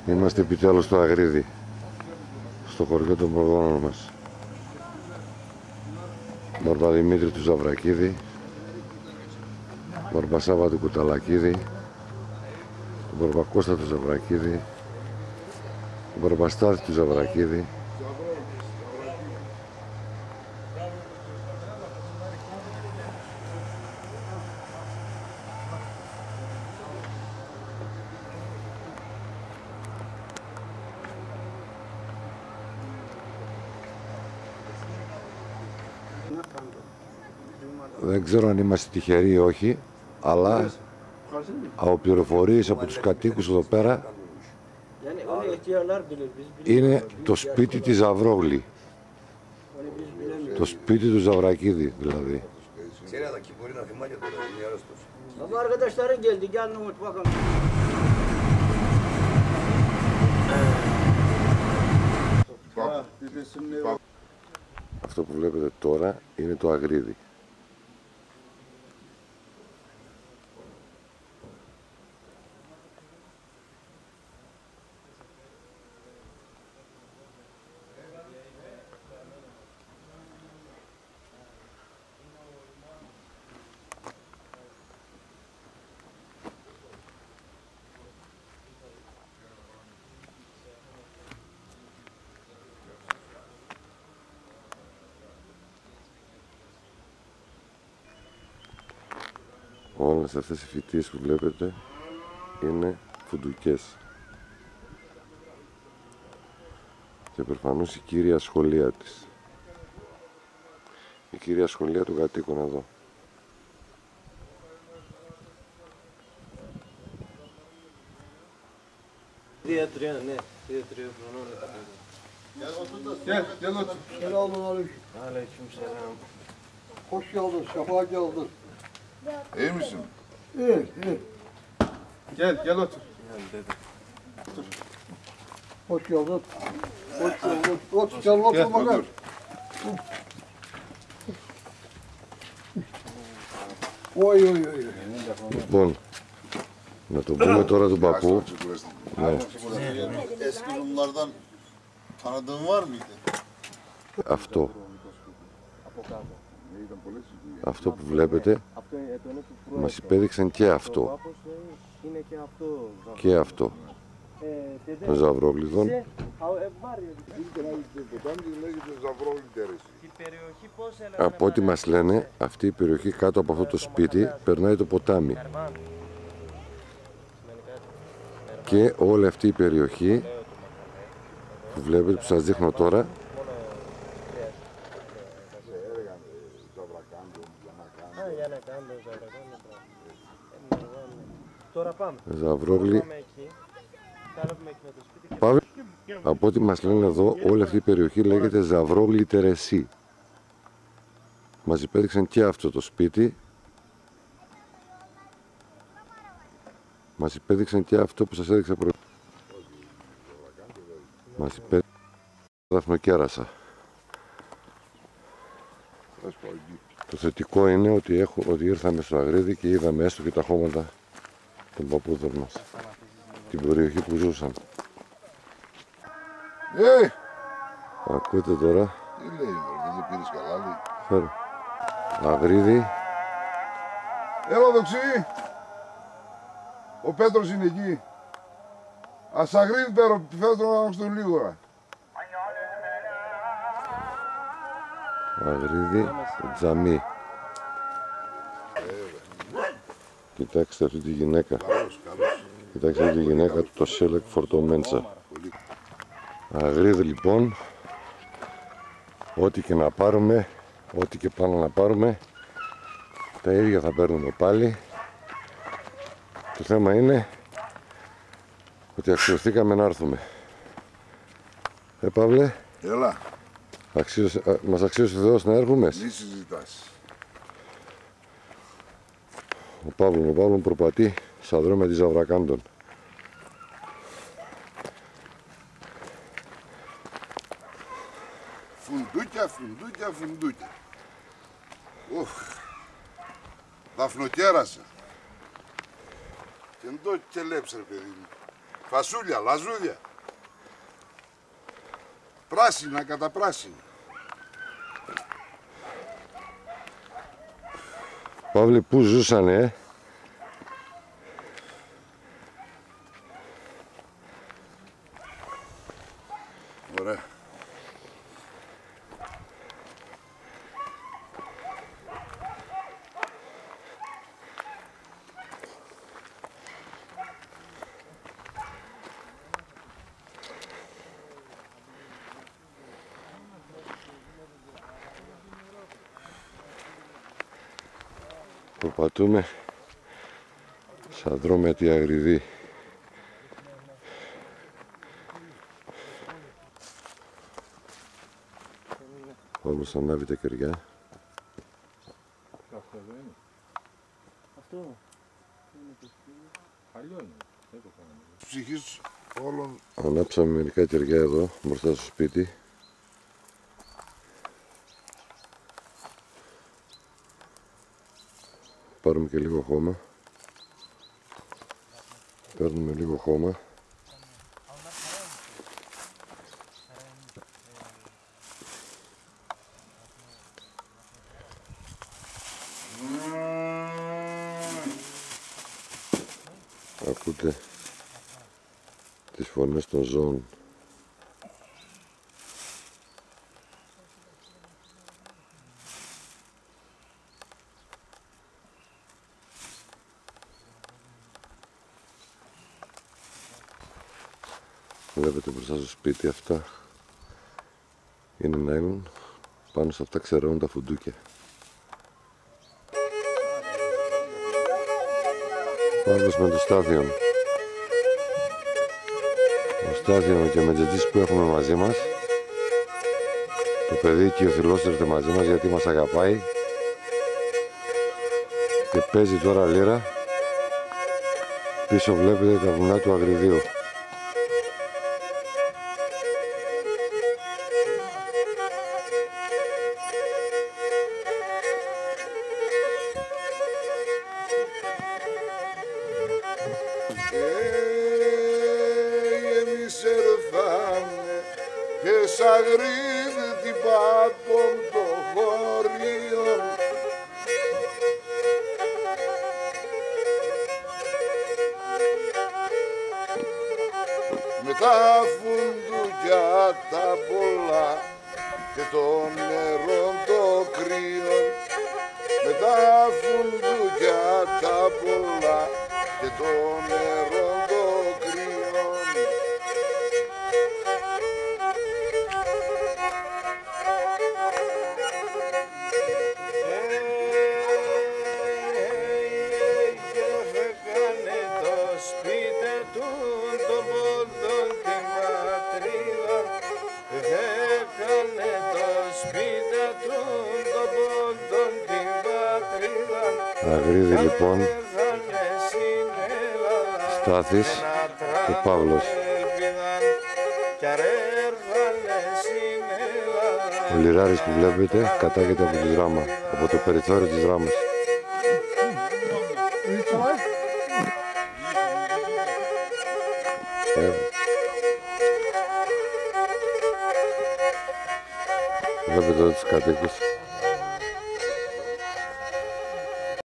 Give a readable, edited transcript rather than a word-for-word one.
Είμαστε επιτέλους στο Αγρίδι, στο χωριό των προγόνων μας. Μπαρμπαδημήτρη του Ζαβρακίδη, Μπαρμπασάβα του Κουταλακίδη, τον Μπαρμπακώστα του Ζαβρακίδη, τον Μπαρμπαστάθη του Ζαβρακίδη, δεν ξέρω αν είμαστε τυχεροί ή όχι, αλλά από πληροφορίες από τους κατοίκους εδώ πέρα είναι το σπίτι της Ζαβρόγλη. Το σπίτι του Ζαβρακίδη δηλαδή. Αυτό που βλέπετε τώρα είναι το Αγρίδι. Όλες αυτές οι φυτίες που βλέπετε είναι φουντουκές και προφανώς η κύρια σχολεία της, η κύρια σχολεία των κατοίκων εδώ. Ναι, 2-3 χρονών. Gel. Selamünaleyküm. Aleykümselam. Hoş geldin, sefa geldin. İyi misin? İyi. Gel otur. Gel dede. Otur. Hoş geldin. Hoş geldin. Otur, gel otur bakalım. Oy. Λοιπόν, να το πούμε τώρα τον παππού. Ναι. Eski Rumlardan tanıdığın var mıydı? Αυτό που βλέπετε μας υπέδειξαν και αυτό και αυτό των Ζαβρόγλιδων. Από ό,τι μας λένε, αυτή η περιοχή κάτω από αυτό το σπίτι περνάει το ποτάμι και όλη αυτή η περιοχή που βλέπετε, που σας δείχνω τώρα, Ζαβρόγλη. Πάμε. Από ό,τι μας λένε εδώ, όλη αυτή η περιοχή λέγεται Ζαβρόγλη Τερεσί. Μας υπέδειξαν και αυτό το σπίτι. Μας υπέδειξαν και αυτό που σας έδειξα πριν. Μας υπέδειξαν δαφνοκέρασα. Το θετικό είναι ότι ήρθαμε στο Αγρίδι και είδαμε έστω και τα χώματα των παππούδων μας, την περιοχή που ζούσαν. Ακούτε τώρα. Τι λέει, δεν πήρες καλάλι. Φέρω. Αγρίδι. Έλα δοξή. Ο Πέτρος είναι εκεί. Ας Αγρίδι πέρα, φέτρο να στον λίγο. Αγρίδι, τζαμί. Κοιτάξτε αυτή τη γυναίκα. Κοιτάξτε αυτή τη γυναίκα, το Σέλεκ Φορτομέντσα. Αγρίδι λοιπόν, ό,τι και να πάρουμε, ό,τι και πάνω να πάρουμε, τα ίδια θα παίρνουμε πάλι. Το θέμα είναι ότι αξιωθήκαμε να έρθουμε. Παύλε. Έλα. Μας αξίωσε ο Θεός να έρχομαι. Μη συζητάς. Ο Παύλος προπατεί στα δρόμια της Ζαβρακάντων. Φουντούκια. Δαφνοκέρασα. Και το κελέψε, παιδί μου. Φασούλια, λαζούδια. Πράσινα κατά πράσινα. Παύλη, πού ζούσανε, Ωραία. Προπατούμε σαν δρόμετοι αγριδοί. Όμως ανάβει τα κεριά. Αυτό δεν είναι. Αυτό. Παλιό είναι. Δεν το κάναμε. Ψυχής όλων. Ανάψαμε μερικά κεριά εδώ μπροστά στο σπίτι. Πάρουμε και λίγο χώμα. Παίρνουμε λίγο χώμα. Ακούτε τις φωνές των ζώων. Βλέπετε μπροστά στο σπίτι αυτά είναι νάιλον, πάνω σε αυτά ξεραίνουν τα φουντούκια. Πάμε με το Στάθιον. Ο Στάθιον και ο Μετζετζής που έχουμε μαζί μας. Το παιδί και ο Θηλός ήρθε μαζί μας γιατί μας αγαπάει και παίζει τώρα λύρα. Πίσω βλέπετε τα βουνά του Αγριδίου. Εμείς έρθαμε και σ' αγρίδι την πάτων των χωρίων. Με τα φουντούκια τα πολλά και το νερό το κρύο. Με τα φουντούκια τα πολλά και το νερό το κρύο. Και φεκάνε το σπίτι του τον πόντο την πατρίδα. Φεκάνε το σπίτι του τον πόντο την πατρίδα. Αγρίδι λοιπόν, Στάθης και Παύλος. Ο λιράρης που βλέπετε κατάγεται από τη δράμα, από το περιθώριο της δράμας. Βλέπετε εδώ τους κατοίκους.